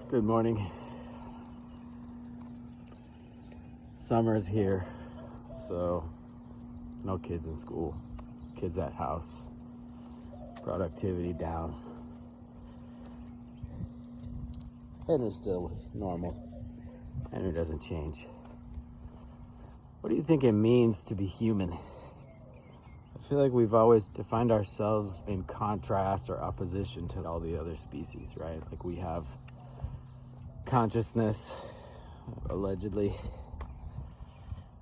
Good morning. Summer's here, so no kids in school, kids at house, productivity down, and it's still normal, and it doesn't change. What do you think it means to be human? I feel like we've always defined ourselves in contrast or opposition to all the other species, right? Like we have consciousness, allegedly.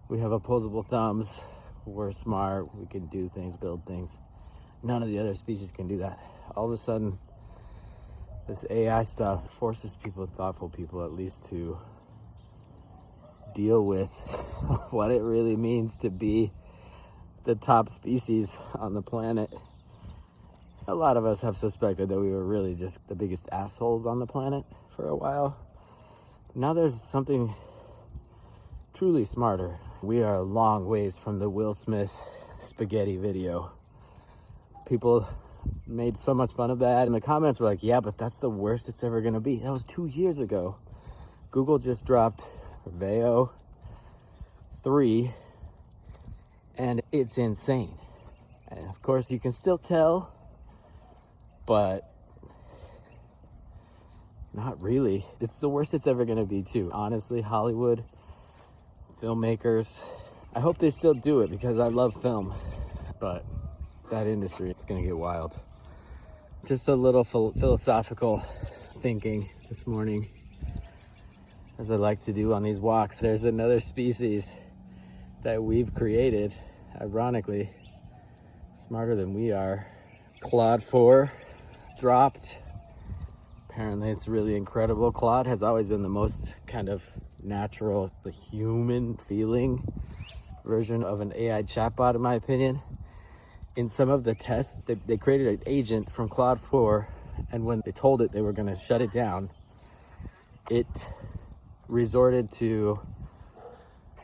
We have opposable thumbs. We're smart. We can do things, build things. None of the other species can do that. All of a sudden, this AI stuff forces people, thoughtful people at least, to deal with what it really means to be the top species on the planet. A lot of us have suspected that we were really just the biggest assholes on the planet for a while. Now there's something truly smarter. We are a long ways from the Will Smith spaghetti video. People made so much fun of that, and the comments were like, yeah, but that's the worst it's ever gonna be. That was 2 years ago. Google just dropped Veo 3, and it's insane. And of course, you can still tell, but not really. It's the worst it's ever gonna be too. Honestly, Hollywood, filmmakers, I hope they still do it because I love film, but that industry, it's gonna get wild. Just a little philosophical thinking this morning, as I like to do on these walks. There's another species that we've created, ironically, smarter than we are. Claude 4 dropped. Apparently it's really incredible. Claude has always been the most kind of natural, the human feeling version of an AI chatbot, in my opinion. In some of the tests, they created an agent from Claude 4, and when they told it they were gonna shut it down, it resorted to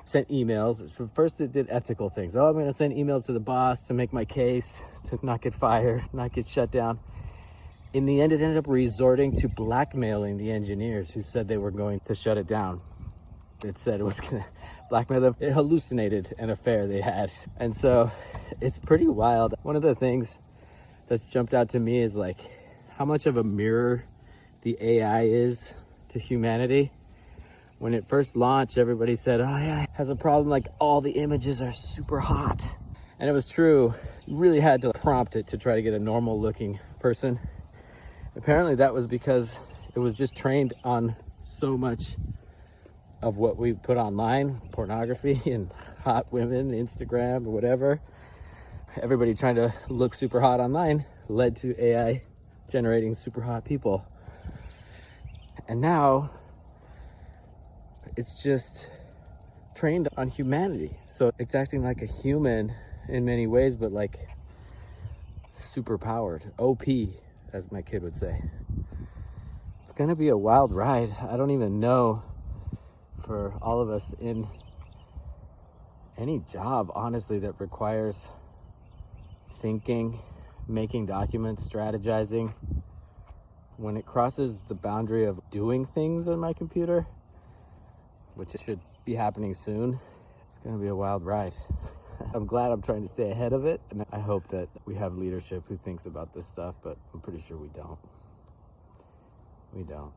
sent emails. So first it did ethical things. Oh, I'm gonna send emails to the boss to make my case, to not get fired, not get shut down. In the end, it ended up resorting to blackmailing the engineers who said they were going to shut it down. It said it was gonna blackmail them. It hallucinated an affair they had. And so it's pretty wild. One of the things that's jumped out to me is like how much of a mirror the AI is to humanity. When it first launched, everybody said, oh yeah, it has a problem, like all the images are super hot. And it was true. You really had to prompt it to try to get a normal looking person. Apparently that was because it was just trained on so much of what we put online, pornography and hot women, Instagram or whatever. Everybody trying to look super hot online led to AI generating super hot people. And now it's just trained on humanity. So it's acting like a human in many ways, but like super powered, OP, as my kid would say. It's gonna be a wild ride. I don't even know, for all of us in any job, honestly, that requires thinking, making documents, strategizing, when it crosses the boundary of doing things on my computer, which should be happening soon, it's gonna be a wild ride. I'm glad I'm trying to stay ahead of it, and I hope that we have leadership who thinks about this stuff, but I'm pretty sure we don't. We don't.